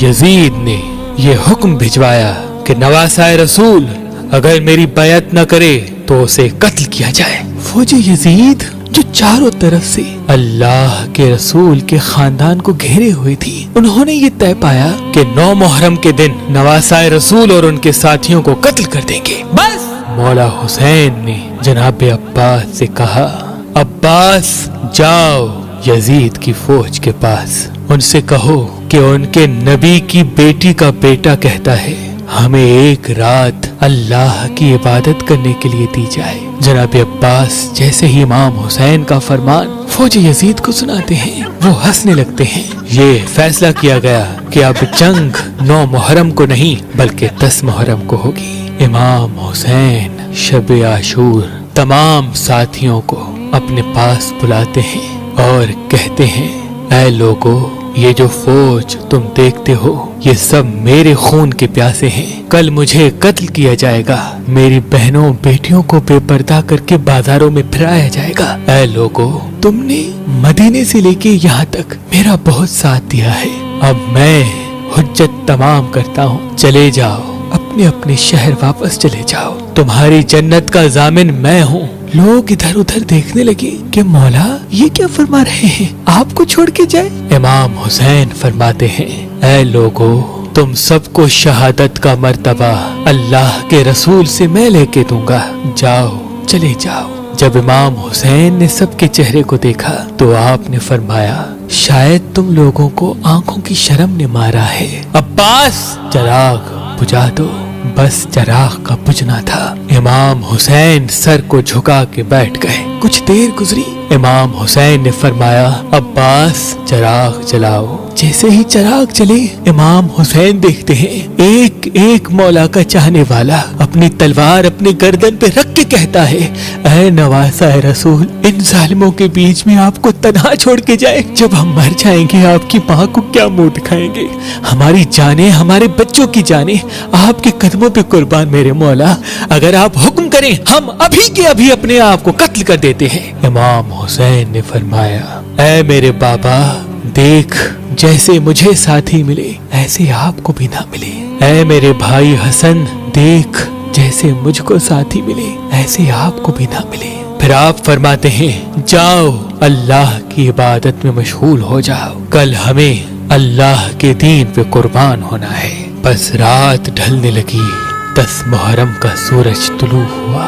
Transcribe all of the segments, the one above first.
Yazid ने ये हुक्म भिजवाया कि नवासाए रसूल अगर मेरी बैत न करे तो उसे कत्ल किया जाए। फौज यजीद जो चारों तरफ से अल्लाह के रसूल के खानदान को घेरे हुए थी, उन्होंने ये तय पाया कि 9 मुहर्रम के दिन नवासाए रसूल और उनके साथियों को कत्ल कर देंगे। बस मौला हुसैन ने जनाब अब्बास से कहा, अब्बास जाओ यजीद की फौज के पास, उनसे कहो कि उनके नबी की बेटी का बेटा कहता है हमें एक रात अल्लाह की इबादत करने के लिए दी जाए। जनाब अब्बास जैसे ही इमाम हुसैन का फरमान फौज यजीद को सुनाते हैं, वो हंसने लगते हैं। ये फैसला किया गया कि अब जंग 9 मुहर्रम को नहीं बल्कि 10 मुहर्रम को होगी। इमाम हुसैन शब आशूर तमाम साथियों को अपने पास बुलाते हैं और कहते हैं, ऐ लोगों, ये जो फौज तुम देखते हो ये सब मेरे खून के प्यासे हैं। कल मुझे कत्ल किया जाएगा, मेरी बहनों बेटियों को बेपर्दा करके बाजारों में फिराया जाएगा। ऐ लोगों, तुमने मदीने से लेके यहाँ तक मेरा बहुत साथ दिया है, अब मैं हुज्जत तमाम करता हूँ। चले जाओ, अपने अपने शहर वापस चले जाओ, तुम्हारी जन्नत का जामिन मैं हूँ। लोग इधर उधर देखने लगे कि मौला ये क्या फरमा रहे हैं, आपको छोड़ के जाए। इमाम हुसैन फरमाते हैं, ऐ लोगों, तुम सबको शहादत का मर्तबा अल्लाह के रसूल से मैं लेके दूंगा, जाओ चले जाओ। जब इमाम हुसैन ने सबके चेहरे को देखा तो आपने फरमाया, शायद तुम लोगों को आंखों की शर्म ने मारा है। अब्बास चिराग बुझा दो। बस चिराग का बुझना था। इमाम हुसैन सर को झुका के बैठ गए। कुछ देर गुजरी, इमाम हुसैन ने फरमाया, अब्बास चिराग जलाओ। जैसे ही चिराग चले, इमाम हुसैन देखते हैं एक एक मौला का चाहने वाला अपनी तलवार अपनी गर्दन पे रख के कहता है, ऐ नवासाए रसूल, इन जालिमों के बीच में आपको तन्हा छोड़ के जाए। जब हम मर जाएंगे आपकी माँ को क्या मुंह दिखाएंगे। हमारी जाने, हमारे बच्चों की जाने आपके कदमों पे कुर्बान मेरे मौला। अगर आप हुक्म करें हम अभी के अभी अपने आप को कत्ल कर देते हैं। इमाम हुसैन ने फरमाया, ऐ मेरे बाबा, देख जैसे मुझे साथी मिले ऐसे आपको भी ना मिले। ऐ मेरे भाई हसन, देख जैसे मुझको साथी मिले ऐसे आपको भी ना मिले। फिर आप फरमाते हैं, जाओ अल्लाह की इबादत में मशगूल हो जाओ, कल हमें अल्लाह के दीन पे कुर्बान होना है। बस रात ढलने लगी, 10 मुहर्रम का सूरज तुलू हुआ,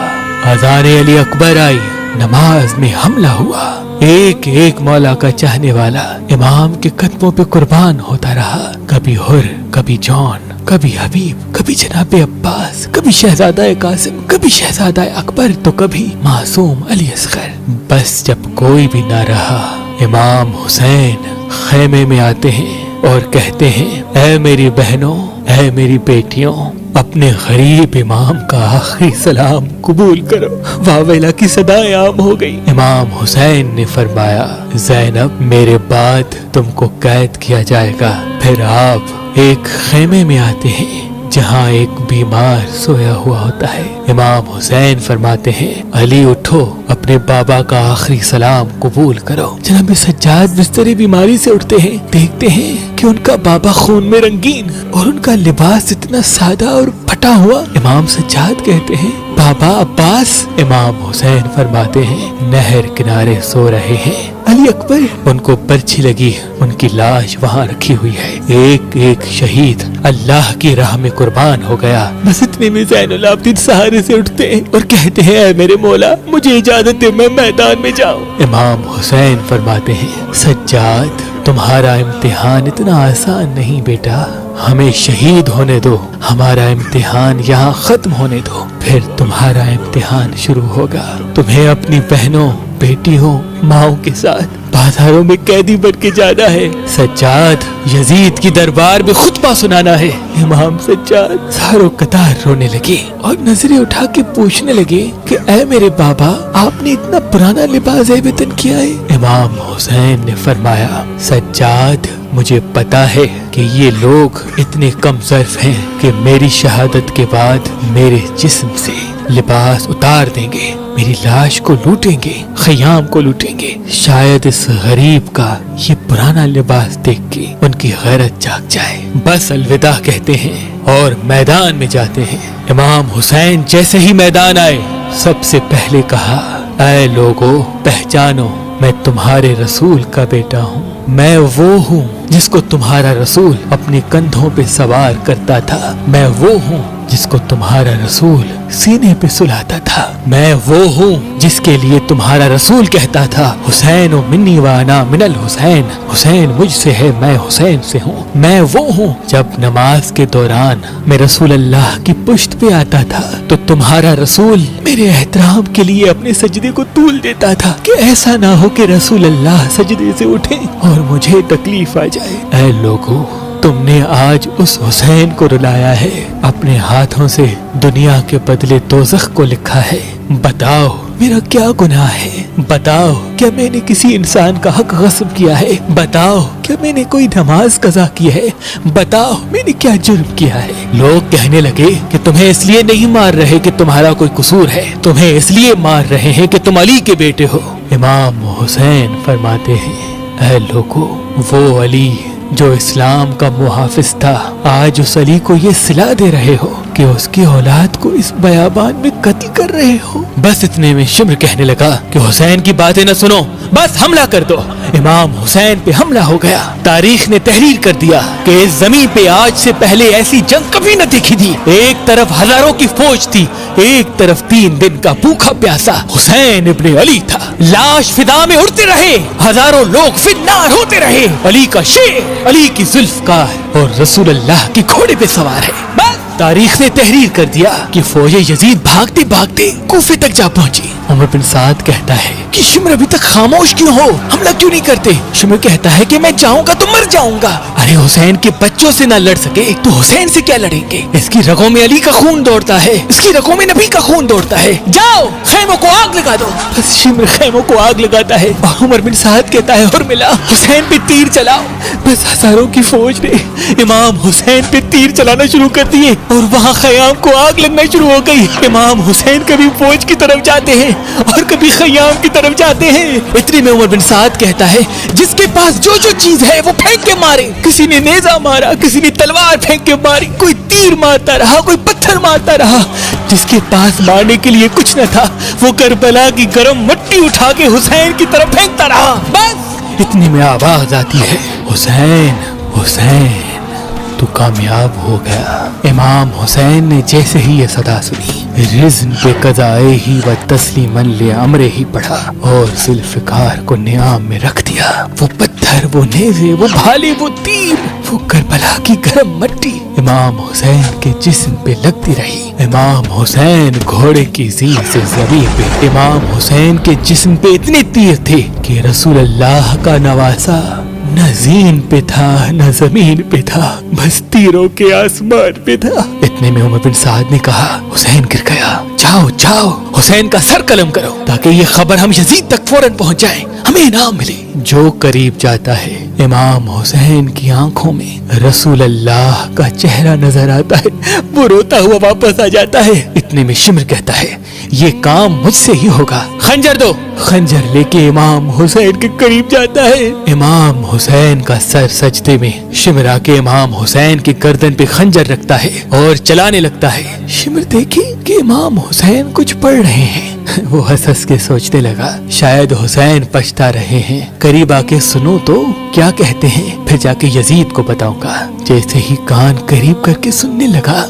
अज़ान अली अकबर आई, नमाज में हमला हुआ। एक एक मौला का चाहने वाला इमाम के कदमों पे कुर्बान होता रहा। कभी हुर, कभी जॉन, कभी हबीब, कभी जनाब अब्बास, कभी शहजादा कासिम, कभी शहजादा अकबर, तो कभी मासूम अली असगर। बस जब कोई भी ना रहा, इमाम हुसैन खेमे में आते हैं और कहते हैं, ऐ मेरी बहनों, ऐ मेरी बेटियों, अपने गरीब इमाम का आखिरी सलाम कबूल करो। वावेला की सदाएं आम हो गई। इमाम हुसैन ने फरमाया, ज़ैनब, मेरे बाद तुमको कैद किया जाएगा। फिर आप एक खेमे में आते हैं जहाँ एक बीमार सोया हुआ होता है। इमाम हुसैन फरमाते हैं, अली उठो, अपने बाबा का आखिरी सलाम कबूल करो। जनाब सज्जाद बिस्तरी बीमारी से उठते हैं, देखते हैं कि उनका बाबा खून में रंगीन और उनका लिबास इतना सादा और फटा हुआ। इमाम सज्जाद कहते हैं, बाबा अब्बास। इमाम हुसैन फरमाते हैं, नहर किनारे सो रहे हैं। अली अकबर, उनको पर्ची लगी, उनकी लाश वहाँ रखी हुई है। एक एक शहीद अल्लाह की राह में कुर्बान हो गया। बस इतने में ज़ैनुल आबिदीन सहारे से उठते हैं और कहते हैं, ऐ मेरे मौला, मुझे इजाजत दे, मैं मैदान में जाऊं। इमाम हुसैन फरमाते हैं, सज्जाद, तुम्हारा इम्तिहान इतना आसान नहीं बेटा, हमें शहीद होने दो, हमारा इम्तिहान यहाँ खत्म होने दो, फिर तुम्हारा इम्तिहान शुरू होगा। तुम्हें अपनी बहनों, बेटियों, माओ के साथ बाजारों में कैदी बन के जाना है। सज्जाद, यजीद की दरबार में खुतबा सुनाना है। इमाम सज्जाद सारों कतार रोने लगे और नजरें उठा के पूछने लगे कि ऐ मेरे बाबा, आपने इतना पुराना लिबास वेतन किया है। इमाम हुसैन ने फरमाया, सज्जाद, मुझे पता है कि ये लोग इतने कम ज़र्फ हैं कि मेरी शहादत के बाद मेरे जिस्म से लिबास उतार देंगे। میری لاش کو لوٹیں گے، خیام کو لوٹیں گے۔ شاید اس غریب کا یہ پرانا لباس دیکھ کے ان کی غیرت جاگ جائے۔ بس الوداع کہتے ہیں اور میدان میں جاتے ہیں۔ امام حسین جیسے ہی میدان آئے سب سے پہلے کہا، اے لوگو پہچانو، میں تمہارے رسول کا بیٹا ہوں۔ میں وہ ہوں جس کو تمہارا رسول اپنے کندھوں پہ سوار کرتا تھا۔ میں وہ ہوں جس کو تمہارا رسول سینے پہ سلاتا تھا۔ میں وہ ہوں جس کے لیے تمہارا رسول کہتا تھا، حسین منی وانا من الحسین، حسین مجھ سے ہے، میں حسین سے ہوں۔ میں وہ ہوں جب نماز کے دوران میں رسول اللہ کی پشت پہ آتا تھا تو تمہارا رسول میرے احترام کے لیے اپنے سجدے کو طول دیتا تھا کہ ایسا نہ ہو کہ رسول اللہ سجدے سے اٹھے اور مجھے تکلیف آ جائے۔ اے لوگو، تم نے آج اس حسین کو رلایا ہے، اپنے ہاتھوں سے دنیا کے بدلے دوزخ کو لکھا ہے۔ بتاؤ میرا کیا گناہ ہے؟ بتاؤ کیا میں نے کسی انسان کا حق غصب کیا ہے؟ بتاؤ کیا میں نے کوئی نماز قضا کی ہے؟ بتاؤ میں نے کیا جرم کیا ہے؟ لوگ کہنے لگے کہ تمہیں اس لیے نہیں مار رہے کہ تمہارا کوئی قصور ہے، تمہیں اس لیے مار رہے ہیں کہ تم علی کے بیٹے ہو۔ امام حسین فرماتے ہیں، اے لوگو، وہ علی جو اسلام کا محافظ تھا، آج اس علی کو یہ صلا دے رہے ہو کہ اس کی اولاد کو اس بیابان میں قتل کر رہے ہو۔ بس اتنے میں شمر کہنے لگا کہ حسین کی باتیں نہ سنو، بس حملہ کر دو۔ امام حسین پہ حملہ ہو گیا۔ تاریخ نے تحریر کر دیا کہ اس زمین پہ آج سے پہلے ایسی جنگ کبھی نہ دیکھی تھی۔ ایک طرف ہزاروں کی فوج تھی، ایک طرف 3 دن کا بھوکا پیاسا حسین ابن علی تھا۔ لاش فضا میں اڑتے رہے، ہزاروں لوگ فنار ہوتے رہے۔ علی کا شیر، علی کی ذوالفقار اور رسول اللہ کے گھوڑے پہ سوار ہے۔ بس تاریخ نے تحریر کر دیا کہ فوج یزید بھاگتے بھاگتے کوفے تک جا پہنچی۔ عمر بن سعد کہتا ہے کہ شمر ابھی تک خاموش کیوں ہو؟ حملہ کیوں نہیں کرتے؟ شمر کہتا ہے کہ میں جاؤں گا تو مر جاؤں گا۔ ارے حسین کے بچوں سے نہ لڑ سکے تو حسین سے کیا لڑیں گے؟ اس کی رگوں میں علی کا خون دوڑتا ہے، اس کی رگوں میں نبی کا خون دوڑتا ہے۔ جاؤ خیموں کو آگ لگا دو۔ بس شمر خیموں کو آگ لگاتا ہے اور عمر بن سعد کہتا ہے، اور ملا حسین پہ تیر چلاؤ۔ بس ہزاروں کی فوج نے امام حسین پہ تیر چلانا شروع کر دیے اور وہاں خیام کو آگ لگنا شروع ہو گئی۔ امام حسین کبھی فوج کی طرف جاتے ہیں اور کبھی خیام کی طرف جاتے ہیں۔ اتنے میں عمر بن سعد کہتا ہے، جس کے پاس جو جو چیز ہے وہ پھینک کے مارے۔ کسی نے نیزہ مارا، کسی نے تلوار پھینک کے ماری، کوئی تیر مارتا رہا، کوئی پتھر مارتا رہا۔ جس کے پاس مارنے کے لیے کچھ نہ تھا وہ کربلا کی گرم مٹی اٹھا کے حسین کی طرف پھینکتا رہا۔ بس اتنے میں آواز آتی ہے، حسین حسین تو کامیاب ہو گیا۔ امام حسین نے جیسے ہی یہ صدا سنی، رزن پہ قضائے ہی و تسلیماً لامرے ہی پڑھا اور ذوالفقار کو نیام میں رکھ دیا۔ وہ پتھر، وہ نیزے، وہ بھالے، وہ تیر، وہ کربلا کی گرم مٹی امام حسین کے جسم پہ لگتی رہی۔ امام حسین گھوڑے کی زیر سے زمین پہ، امام حسین کے جسم پہ اتنے تیر تھے کہ رسول اللہ کا نواسا نہ زین پہ تھا نہ زمین پہ تھا، بس تیروں کے آسمان پہ تھا۔ اتنے میں عمر بن سعد نے کہا، حسین گر گیا، جاؤ جاؤ حسین کا سر قلم کرو تاکہ یہ خبر ہم یزید تک فوراً پہنچ جائے، ہمیں انعام ملے۔ جو قریب جاتا ہے امام حسین کی آنکھوں میں رسول اللہ کا چہرہ نظر آتا ہے، وہ روتا ہوا واپس آ جاتا ہے۔ اتنے میں شمر کہتا ہے، یہ کام مجھ سے ہی ہوگا، خنجر دو۔ خنجر لے کے امام حسین کے قریب جاتا ہے۔ امام حسین کا سر سجدے میں، شمر آ کے امام حسین کی گردن پہ خنجر رکھتا ہے اور چلانے لگتا ہے۔ شمر دیکھے کہ امام حسین کچھ پڑھ رہے ہیں، وہ ہنس ہنس کے سوچنے لگا شاید حسین پچھتا رہے ہیں، قریب آ کے سنو تو کیا کہتے ہیں، پھر جا کے یزید کو بتاؤں گا۔ جیسے ہی کان قریب کر کے سننے لگا،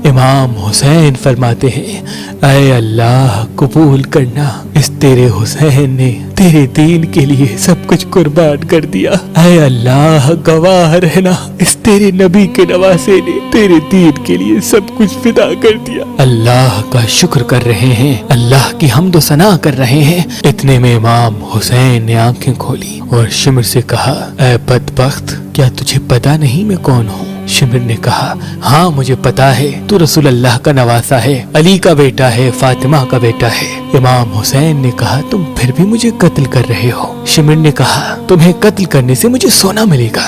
امام حسین فرماتے ہیں، اے اللہ قبول کرنا، اس تیرے حسین نے تیرے دین کے لیے سب کچھ قربان کر دیا۔ اے اللہ گواہ رہنا، اس تیرے نبی کے نواسے نے تیرے دین کے لیے سب کچھ فدا کر دیا۔ اللہ کا شکر کر رہے ہیں، اللہ کی حمد و ثنا کر رہے ہیں۔ اتنے میں امام حسین نے آنکھیں کھولی اور شمر سے کہا، اے بدبخت، کیا تجھے پتا نہیں میں کون ہوں؟ شمر نے کہا، ہاں مجھے پتا ہے، تو رسول اللہ کا نواسا ہے، علی کا بیٹا ہے، فاطمہ کا بیٹا ہے۔ امام حسین نے کہا، تم پھر بھی مجھے قتل کر رہے ہو۔ شمر نے کہا، تمہیں قتل کرنے سے مجھے سونا ملے گا،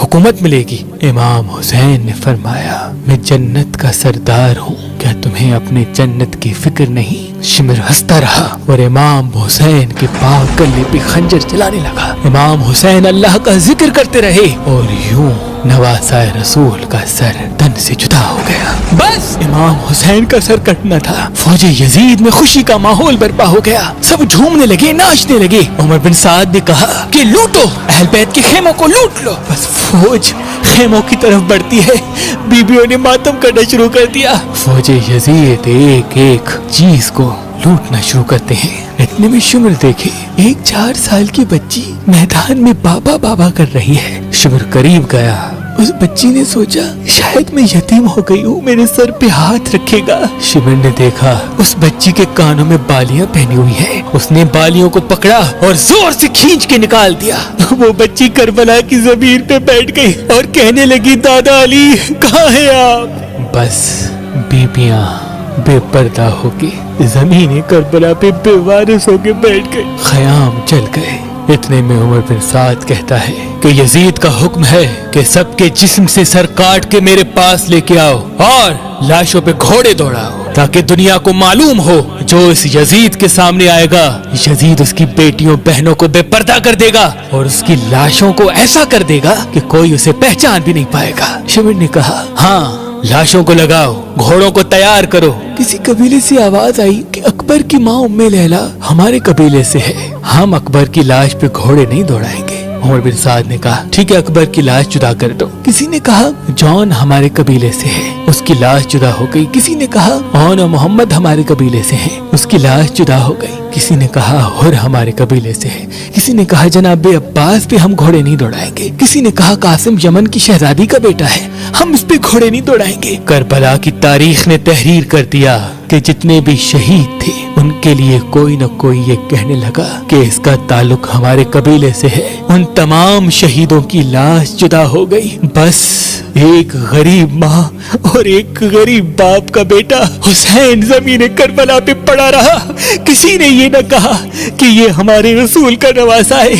حکومت ملے گی۔ امام حسین نے فرمایا، میں جنت کا سردار ہوں، کیا تمہیں اپنے جنت کی فکر نہیں؟ शिमर हंसता रहा और इमाम हुसैन के पाक गले पे खंजर चलाने लगा। इमाम हुसैन अल्लाह का जिक्र करते रहे और यूं नवासाए रसूल का सर तन से जुदा हो गया। बस इमाम हुसैन का सर कटना था। फौजे यजीद में खुशी का माहौल बर्पा हो गया। सब झूमने लगे, नाचने लगे। उमर बिन साद ने कहा कि लूटो, अहल बैत के खेमों को लूट लो। बस फौज खेमों की तरफ बढ़ती है। बीबियों ने मातम करना शुरू कर दिया। फौजे यजीद एक एक चीज को लूटना शुरू करते हैं। इतने में शिमर देखे एक 4 साल की बच्ची मैदान में बाबा बाबा कर रही है। शिमर करीब गया। उस बच्ची ने सोचा शायद मैं यतीम हो गई हूँ, मेरे सर पे हाथ रखेगा। शिमर ने देखा उस बच्ची के कानों में बालियां पहनी हुई है। उसने बालियों को पकड़ा और जोर से खींच के निकाल दिया। वो बच्ची करबला की जमीन पे बैठ गई और कहने लगी, दादा अली कहाँ है आप? बस बीबियां बेपर्दा होके जमीन करबला पे बेवारिस होके बैठ गए। ख़याम जल गए। इतने में उमर बिन साद कहता है कि यजीद का हुक्म है कि सबके जिस्म से सर काट के मेरे पास लेके आओ और लाशों पे घोड़े दौड़ाओ, ताकि दुनिया को मालूम हो जो इस यजीद के सामने आएगा, यजीद उसकी बेटियों बहनों को बेपर्दा कर देगा और उसकी लाशों को ऐसा कर देगा कि कोई उसे पहचान भी नहीं पाएगा। शिमर ने कहा, हाँ लाशों को लगाओ, घोड़ों को तैयार करो। किसी कबीले से आवाज आई कि अकबर की माँ उम्मे लैला हमारे कबीले से है, हम अकबर की लाश पे घोड़े नहीं दौड़ाएंगे। उमर बिन साद ने कहा, ठीक है अकबर की लाश जुदा कर दो। किसी ने कहा जॉन हमारे कबीले से है, उसकी लाश जुदा हो गई। किसी ने कहा औन और मोहम्मद हमारे कबीले से है, उसकी लाश जुदा हो गई। किसी ने कहा हुर हमारे कबीले से है। किसी ने कहा जनाब अब्बास पे हम घोड़े नहीं दौड़ाएंगे। किसी ने कहा कासिम यमन की शहजादी का बेटा है, हम इस पे घोड़े नहीं दौड़ाएंगे। करबला की तारीख ने तहरीर कर दिया कि जितने भी शहीद थे उनके लिए कोई न कोई ये कहने लगा कि इसका ताल्लुक हमारे कबीले से है। उन तमाम शहीदों की लाश जुदा हो गई। बस एक गरीब माँ और एक गरीब बाप का बेटा हुसैन जमीन करबला पे पड़ा रहा। किसी ने ये न कहा कि ये हमारे रसूल का नवासा है,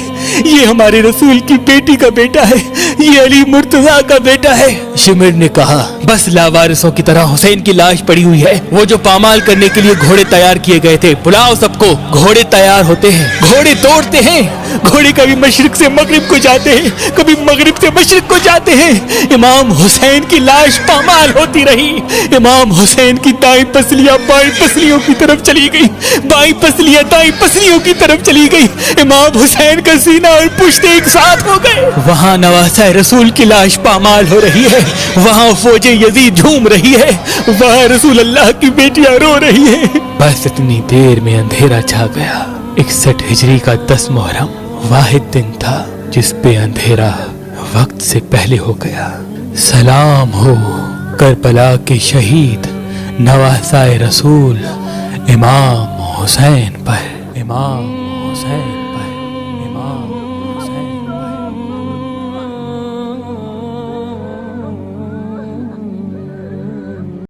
ये हमारे रसूल की बेटी का बेटा है, ये अली मुर्तजा का बेटा है। शिमर ने कहा, बस लावारिसों की तरह हुसैन की लाश पड़ी हुई है। वो जो पामाल करने के लिए घोड़े तैयार किए गए थे, बुलाओ सबको। घोड़े तैयार होते हैं, घोड़े दौड़ते हैं। घोड़े कभी मशरिक से मगरिब को जाते हैं, कभी मगरिब से मशरिक को जाते हैं। इमाम हुसैन की लाश पामाल होती रही। इमाम हुसैन की दाईं पसलियां बाईं पसलियों की तरफ चली गई, बाईं पसलियां दाईं पसलियों की तरफ चली गई। इमाम हुसैन का सीना और पुश्त एक साथ हो गए। वहाँ नवासा रसूल की लाश पामाल हो रही है, वहाँ फौजे यजीद झूम रही है, वहाँ रसूल अल्लाह की बेटियां रो रही है। बस इतनी देर में अंधेरा छा गया। 61 हिजरी का 10 मुहर्रम वाहिद दिन था जिस पे अंधेरा वक्त से पहले हो गया। सलाम हो करबला के शहीद नवासाए रसूल इमाम हुसैन पर, इमाम हुसैन पर, इमाम